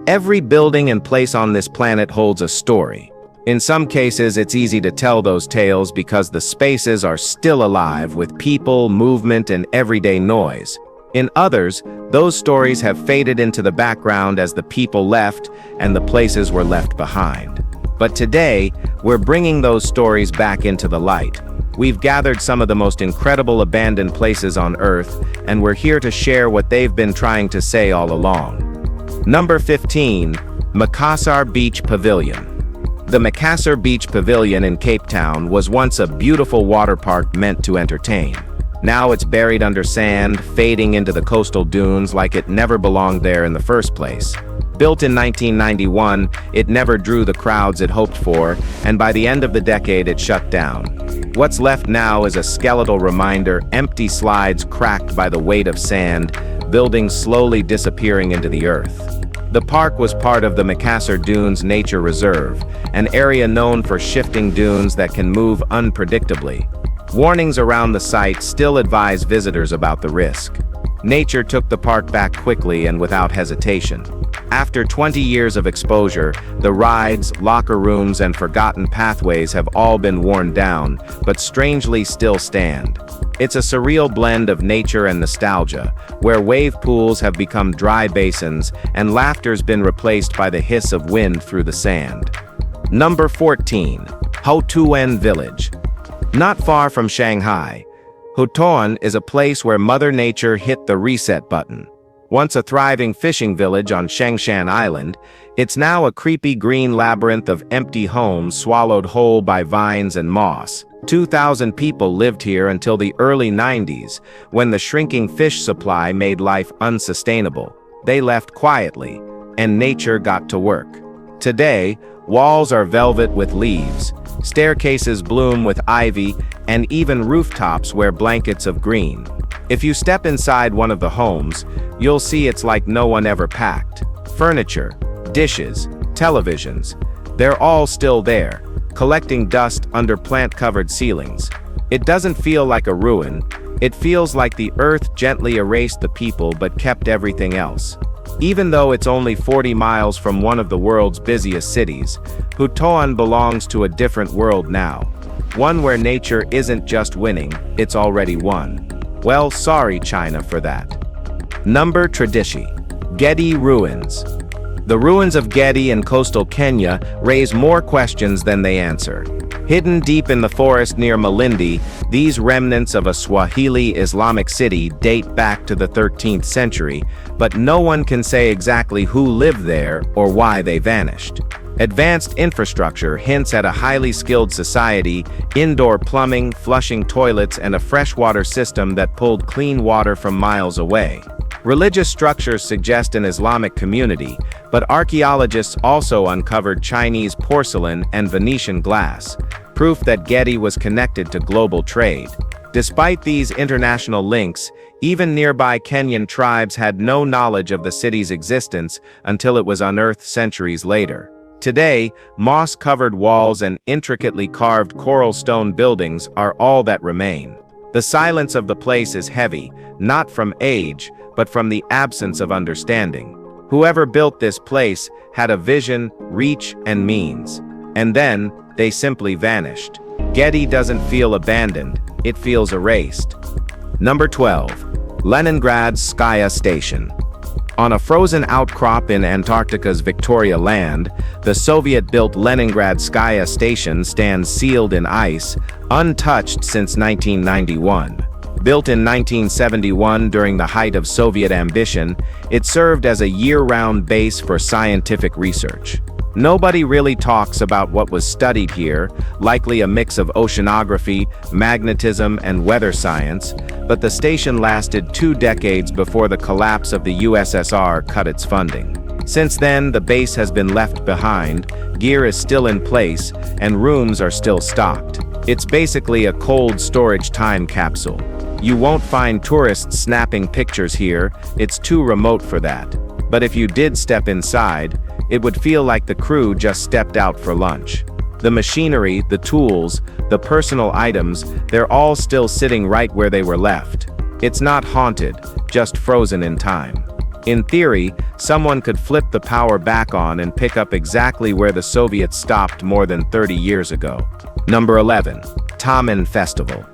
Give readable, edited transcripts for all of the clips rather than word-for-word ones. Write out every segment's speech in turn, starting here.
Every building and place on this planet holds a story. In some cases, it's easy to tell those tales because the spaces are still alive with people, movement, and everyday noise. In others, those stories have faded into the background as the people left and the places were left behind. But today, we're bringing those stories back into the light. We've gathered some of the most incredible abandoned places on Earth, and we're here to share what they've been trying to say all along. Number 15. Macassar Beach Pavilion. The Macassar Beach Pavilion in Cape Town was once a beautiful water park meant to entertain. Now it's buried under sand, fading into the coastal dunes like it never belonged there in the first place. Built in 1991, it never drew the crowds it hoped for, and by the end of the decade it shut down. What's left now is a skeletal reminder, empty slides cracked by the weight of sand, buildings slowly disappearing into the earth. The park was part of the Macassar Dunes Nature Reserve, an area known for shifting dunes that can move unpredictably. Warnings around the site still advise visitors about the risk. Nature took the park back quickly and without hesitation. After 20 years of exposure, the rides, locker rooms, and forgotten pathways have all been worn down, but strangely still stand. It's a surreal blend of nature and nostalgia, where wave pools have become dry basins and laughter's been replaced by the hiss of wind through the sand. Number 14. Hoouan Village. Not far from Shanghai, Hoouan is a place where Mother Nature hit the reset button. Once a thriving fishing village on Shengshan Island, it's now a creepy green labyrinth of empty homes swallowed whole by vines and moss. 2,000 people lived here until the early 90s, when the shrinking fish supply made life unsustainable. They left quietly, and nature got to work. Today, walls are velvet with leaves, staircases bloom with ivy, and even rooftops wear blankets of green. If you step inside one of the homes, you'll see it's like no one ever packed. Furniture, dishes, televisions, they're all still there, collecting dust under plant-covered ceilings. It doesn't feel like a ruin, it feels like the earth gently erased the people but kept everything else. Even though it's only 40 miles from one of the world's busiest cities, Hoouan belongs to a different world now. One where nature isn't just winning, it's already won. Well, sorry China for that. Number Tradishi. Gedi Ruins. The ruins of Gedi in coastal Kenya raise more questions than they answer. Hidden deep in the forest near Malindi, these remnants of a Swahili Islamic city date back to the 13th century, but no one can say exactly who lived there or why they vanished. Advanced infrastructure hints at a highly skilled society, indoor plumbing, flushing toilets, and a freshwater system that pulled clean water from miles away. Religious structures suggest an Islamic community, but archaeologists also uncovered Chinese porcelain and Venetian glass, proof that Gedi was connected to global trade. Despite these international links, even nearby Kenyan tribes had no knowledge of the city's existence until it was unearthed centuries later. Today, moss-covered walls and intricately carved coral stone buildings are all that remain. The silence of the place is heavy, not from age, but from the absence of understanding. Whoever built this place had a vision, reach, and means. And then, they simply vanished. Gedi doesn't feel abandoned, it feels erased. Number 12. Leningrads Skya Station. On a frozen outcrop in Antarctica's Victoria Land, the Soviet-built Leningrad Skya Station stands sealed in ice, untouched since 1991. Built in 1971 during the height of Soviet ambition, it served as a year-round base for scientific research. Nobody really talks about what was studied here, likely a mix of oceanography, magnetism, and weather science, but the station lasted 2 decades before the collapse of the USSR cut its funding. Since then, the base has been left behind, gear is still in place, and rooms are still stocked. It's basically a cold storage time capsule. You won't find tourists snapping pictures here, it's too remote for that. But if you did step inside, it would feel like the crew just stepped out for lunch. The machinery, the tools, the personal items, they're all still sitting right where they were left. It's not haunted, just frozen in time. In theory, someone could flip the power back on and pick up exactly where the Soviets stopped more than 30 years ago. Number 11. Tommen Festival.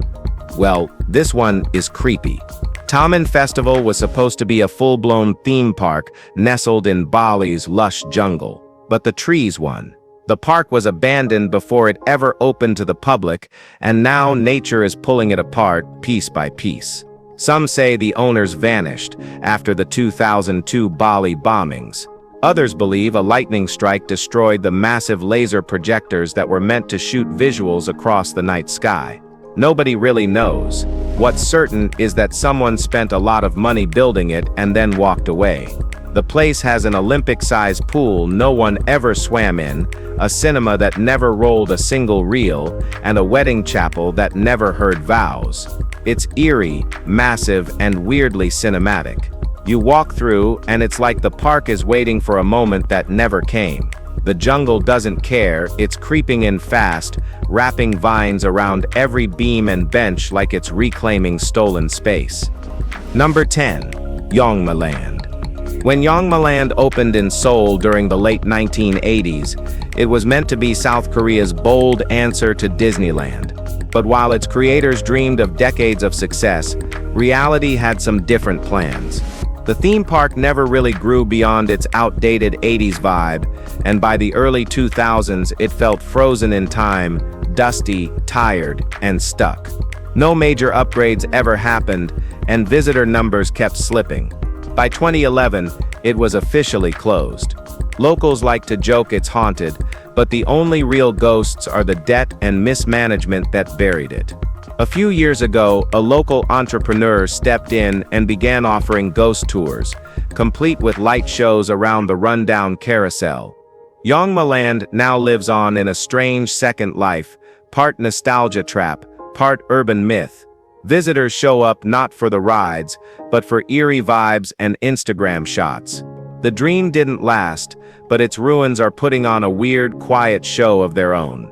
Well, this one is creepy. Tommen Festival was supposed to be a full-blown theme park nestled in Bali's lush jungle, but the trees won. The park was abandoned before it ever opened to the public, and now nature is pulling it apart piece by piece. Some say the owners vanished after the 2002 Bali bombings. Others believe a lightning strike destroyed the massive laser projectors that were meant to shoot visuals across the night sky. Nobody really knows. What's certain is that someone spent a lot of money building it and then walked away. The place has an Olympic-sized pool no one ever swam in, a cinema that never rolled a single reel, and a wedding chapel that never heard vows. It's eerie, massive, and weirdly cinematic. You walk through, and it's like the park is waiting for a moment that never came. The jungle doesn't care, it's creeping in fast, wrapping vines around every beam and bench like it's reclaiming stolen space. Number 10. Yongmild. When Yongmild opened in Seoul during the late 1980s, it was meant to be South Korea's bold answer to Disneyland. But while its creators dreamed of decades of success, reality had some different plans. The theme park never really grew beyond its outdated 80s vibe, and by the early 2000s it felt frozen in time, dusty, tired, and stuck. No major upgrades ever happened, and visitor numbers kept slipping. By 2011, it was officially closed. Locals like to joke it's haunted, but the only real ghosts are the debt and mismanagement that buried it. A few years ago, a local entrepreneur stepped in and began offering ghost tours, complete with light shows around the rundown carousel. Yongmild now lives on in a strange second life, part nostalgia trap, part urban myth. Visitors show up not for the rides, but for eerie vibes and Instagram shots. The dream didn't last, but its ruins are putting on a weird, quiet show of their own.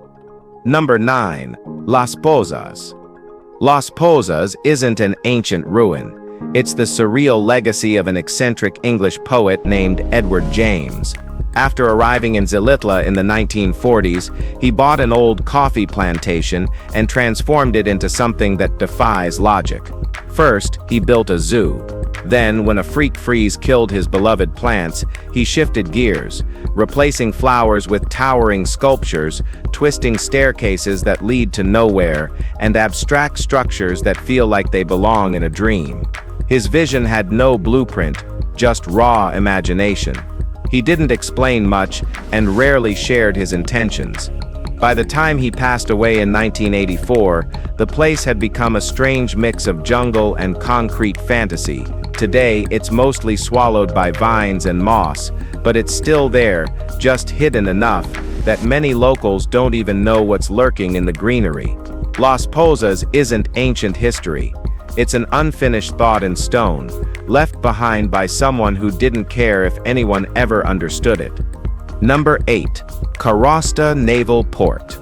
Number 9. Lasposas. Lasposas isn't an ancient ruin. It's the surreal legacy of an eccentric English poet named Edward James. After arriving in Zilitla in the 1940s, he bought an old coffee plantation and transformed it into something that defies logic. First, he built a zoo. Then, when a freak freeze killed his beloved plants, he shifted gears, replacing flowers with towering sculptures, twisting staircases that lead to nowhere, and abstract structures that feel like they belong in a dream. His vision had no blueprint, just raw imagination. He didn't explain much and rarely shared his intentions. By the time he passed away in 1984, the place had become a strange mix of jungle and concrete fantasy. Today, it's mostly swallowed by vines and moss, but it's still there, just hidden enough that many locals don't even know what's lurking in the greenery. Lasposas isn't ancient history. It's an unfinished thought in stone, left behind by someone who didn't care if anyone ever understood it. Number 8. Ksta Naval Port.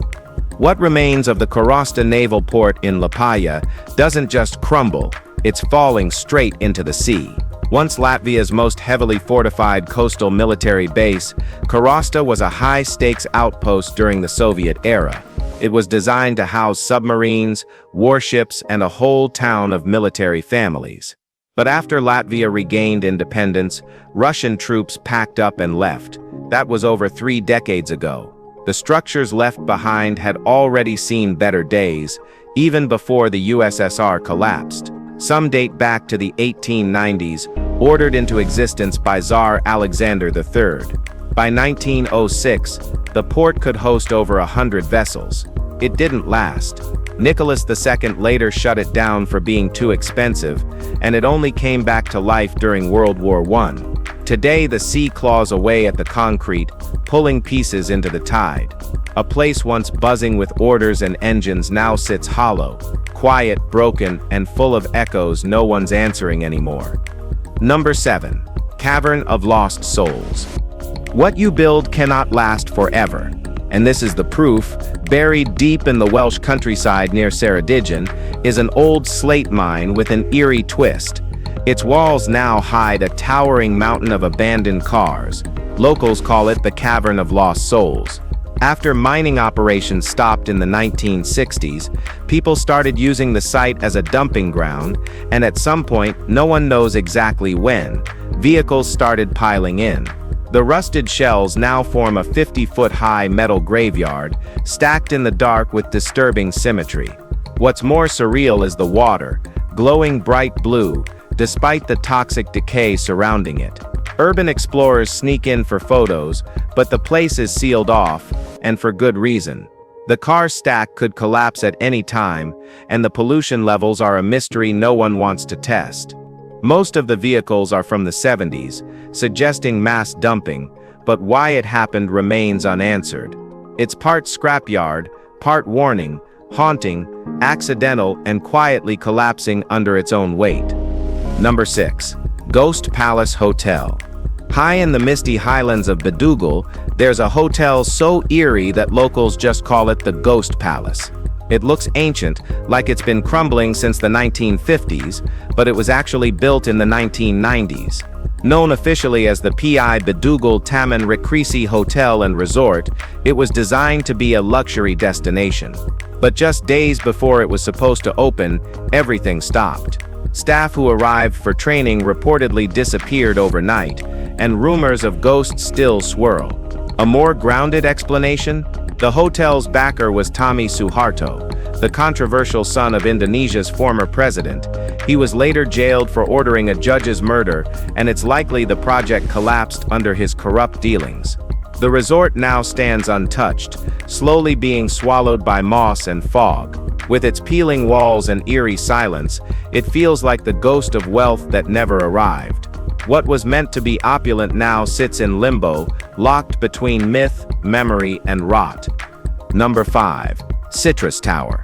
What remains of the Ksta Naval Port in Liepāja doesn't just crumble, it's falling straight into the sea. Once Latvia's most heavily fortified coastal military base, Ksta was a high-stakes outpost during the Soviet era. It was designed to house submarines, warships, and a whole town of military families. But after Latvia regained independence, Russian troops packed up and left. That was over 3 decades ago. The structures left behind had already seen better days, even before the USSR collapsed. Some date back to the 1890s, ordered into existence by Tsar Alexander III. By 1906, the port could host over 100 vessels. It didn't last. Nicholas II later shut it down for being too expensive, and it only came back to life during World War I. Today, the sea claws away at the concrete, pulling pieces into the tide. A place once buzzing with orders and engines now sits hollow, quiet, broken, and full of echoes no one's answering anymore. Number 7. Cavern of Lost Souls. What you build cannot last forever, and this is the proof. Buried deep in the Welsh countryside near Ceredigion is an old slate mine with an eerie twist. Its walls now hide a towering mountain of abandoned cars. Locals call it the Cavern of Lost Souls. After mining operations stopped in the 1960s, people started using the site as a dumping ground, and at some point, no one knows exactly when, vehicles started piling in. The rusted shells now form a 50-foot-high metal graveyard, stacked in the dark with disturbing symmetry. What's more surreal is the water, glowing bright blue, despite the toxic decay surrounding it. Urban explorers sneak in for photos, but the place is sealed off, and for good reason. The car stack could collapse at any time, and the pollution levels are a mystery no one wants to test. Most of the vehicles are from the 70s, suggesting mass dumping, but why it happened remains unanswered. It's part scrapyard, part warning, haunting, accidental, and quietly collapsing under its own weight. Number 6. Ghost Palace Hotel. High in the misty highlands of Bedougal, there's a hotel so eerie that locals just call it the Ghost Palace. It looks ancient, like it's been crumbling since the 1950s, but it was actually built in the 1990s. Known officially as the P.I. Bedougal Tommen Festival Hotel and Resort, it was designed to be a luxury destination. But just days before it was supposed to open, everything stopped. Staff who arrived for training reportedly disappeared overnight, and rumors of ghosts still swirl. A more grounded explanation? The hotel's backer was Tommy Suharto, the controversial son of Indonesia's former president. He was later jailed for ordering a judge's murder, and it's likely the project collapsed under his corrupt dealings. The resort now stands untouched, slowly being swallowed by moss and fog. With its peeling walls and eerie silence, it feels like the ghost of wealth that never arrived. What was meant to be opulent now sits in limbo, locked between myth, memory, and rot. Number 5. Citrus Tower.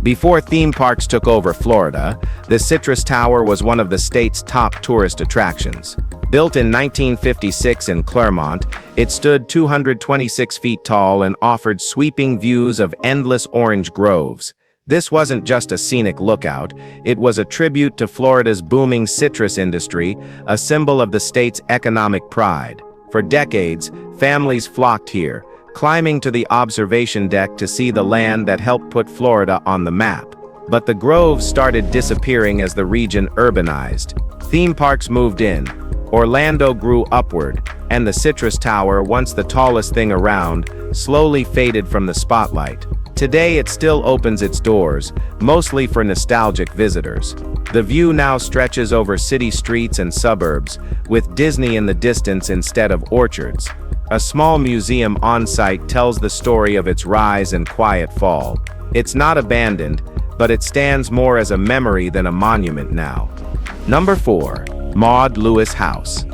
Before theme parks took over Florida, the Citrus Tower was one of the state's top tourist attractions. Built in 1956 in Clermont, it stood 226 feet tall and offered sweeping views of endless orange groves. This wasn't just a scenic lookout, it was a tribute to Florida's booming citrus industry, a symbol of the state's economic pride. For decades, families flocked here, climbing to the observation deck to see the land that helped put Florida on the map. But the groves started disappearing as the region urbanized. Theme parks moved in, Orlando grew upward, and the Citrus Tower, once the tallest thing around, slowly faded from the spotlight. Today it still opens its doors, mostly for nostalgic visitors. The view now stretches over city streets and suburbs, with Disney in the distance instead of orchards. A small museum on-site tells the story of its rise and quiet fall. It's not abandoned, but it stands more as a memory than a monument now. Number 4. Maud Lewis House.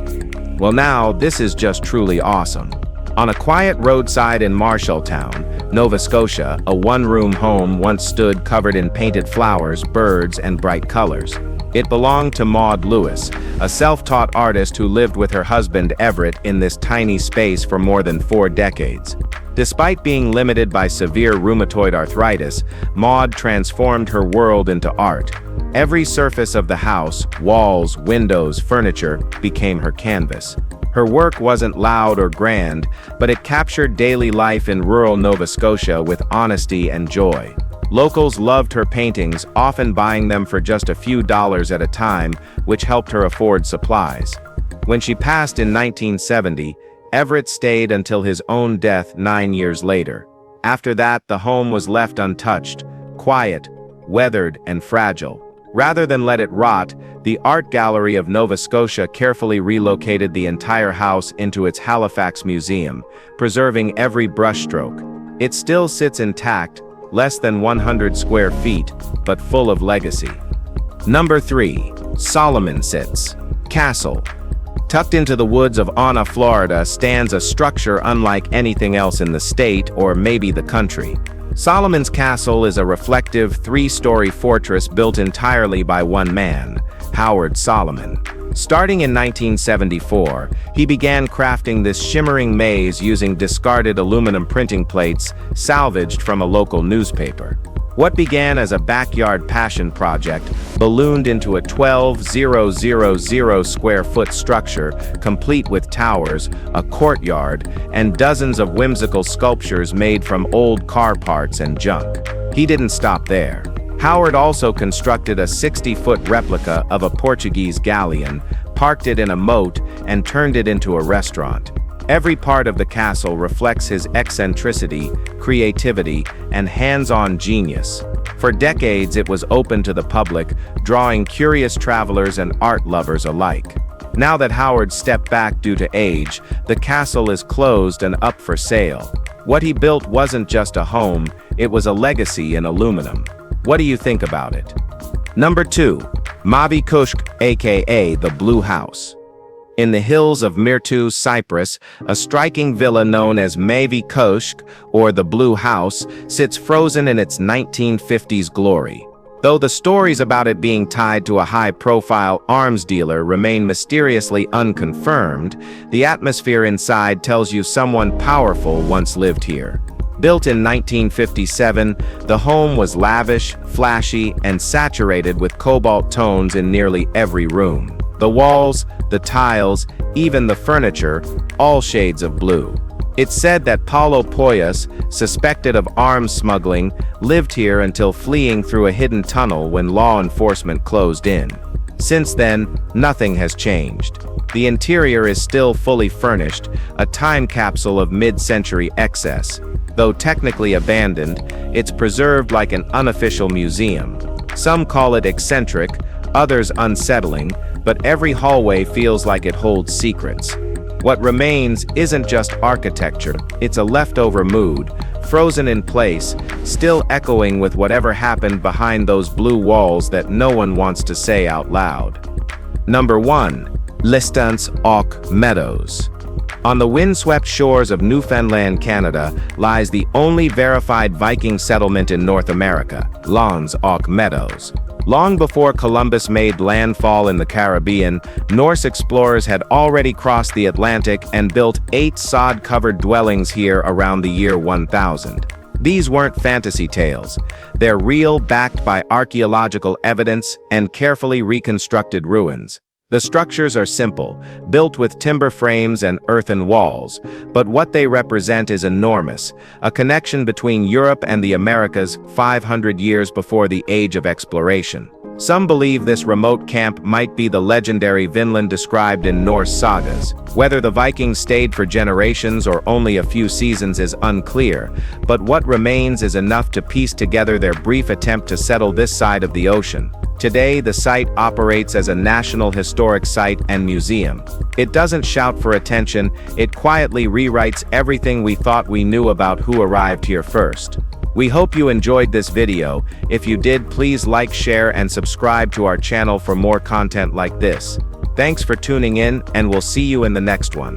Well now, this is just truly awesome. On a quiet roadside in Marshalltown, Nova Scotia, a one-room home once stood covered in painted flowers, birds, and bright colors. It belonged to Maud Lewis, a self-taught artist who lived with her husband Everett in this tiny space for more than 4 decades. Despite being limited by severe rheumatoid arthritis, Maud transformed her world into art. Every surface of the house, walls, windows, furniture, became her canvas. Her work wasn't loud or grand, but it captured daily life in rural Nova Scotia with honesty and joy. Locals loved her paintings, often buying them for just a few dollars at a time, which helped her afford supplies. When she passed in 1970, Everett stayed until his own death 9 years later. After that, the home was left untouched, quiet, weathered, and fragile. Rather than let it rot, the Art Gallery of Nova Scotia carefully relocated the entire house into its Halifax Museum, preserving every brushstroke. It still sits intact, less than 100 square feet, but full of legacy. Number 3. Solomon Sits. Castle. Tucked into the woods of Anna, Florida, stands a structure unlike anything else in the state or maybe the country. Solomon's Castle is a reflective 3-story fortress built entirely by one man, Howard Solomon. Starting in 1974, he began crafting this shimmering maze using discarded aluminum printing plates salvaged from a local newspaper. What began as a backyard passion project ballooned into a 12,000 square foot structure, complete with towers, a courtyard, and dozens of whimsical sculptures made from old car parts and junk. He didn't stop there. Howard also constructed a 60-foot replica of a Portuguese galleon, parked it in a moat, and turned it into a restaurant. Every part of the castle reflects his eccentricity, creativity, and hands-on genius. For decades it was open to the public, drawing curious travelers and art lovers alike. Now that Howard stepped back due to age, the castle is closed and up for sale. What he built wasn't just a home, it was a legacy in aluminum. What do you think about it? Number 2. Mavi Kushk, aka the Blue House. In the hills of Mirtu, Cyprus, a striking villa known as Mavi Kushk, or the Blue House, sits frozen in its 1950s glory. Though the stories about it being tied to a high-profile arms dealer remain mysteriously unconfirmed, the atmosphere inside tells you someone powerful once lived here. Built in 1957, the home was lavish, flashy, and saturated with cobalt tones in nearly every room. The walls, the tiles, even the furniture, all shades of blue. It's said that Paulo Poyas, suspected of arms smuggling, lived here until fleeing through a hidden tunnel when law enforcement closed in. Since then, nothing has changed. The interior is still fully furnished, a time capsule of mid-century excess. Though technically abandoned, it's preserved like an unofficial museum. Some call it eccentric, others unsettling, but every hallway feels like it holds secrets. What remains isn't just architecture, it's a leftover mood, frozen in place, still echoing with whatever happened behind those blue walls that no one wants to say out loud. Number 1. Lestance Auk Meadows. On the windswept shores of Newfoundland, Canada, lies the only verified Viking settlement in North America, Lans Auk Meadows. Long before Columbus made landfall in the Caribbean, Norse explorers had already crossed the Atlantic and built 8 sod-covered dwellings here around the year 1000. These weren't fantasy tales. They're real, backed by archaeological evidence and carefully reconstructed ruins. The structures are simple, built with timber frames and earthen walls, but what they represent is enormous, a connection between Europe and the Americas 500 years before the age of exploration. Some believe this remote camp might be the legendary Vinland described in Norse sagas. Whether the Vikings stayed for generations or only a few seasons is unclear, but what remains is enough to piece together their brief attempt to settle this side of the ocean. Today, the site operates as a National Historic Site and museum. It doesn't shout for attention, it quietly rewrites everything we thought we knew about who arrived here first. We hope you enjoyed this video. If you did, please like, share, and subscribe to our channel for more content like this. Thanks for tuning in, and we'll see you in the next one.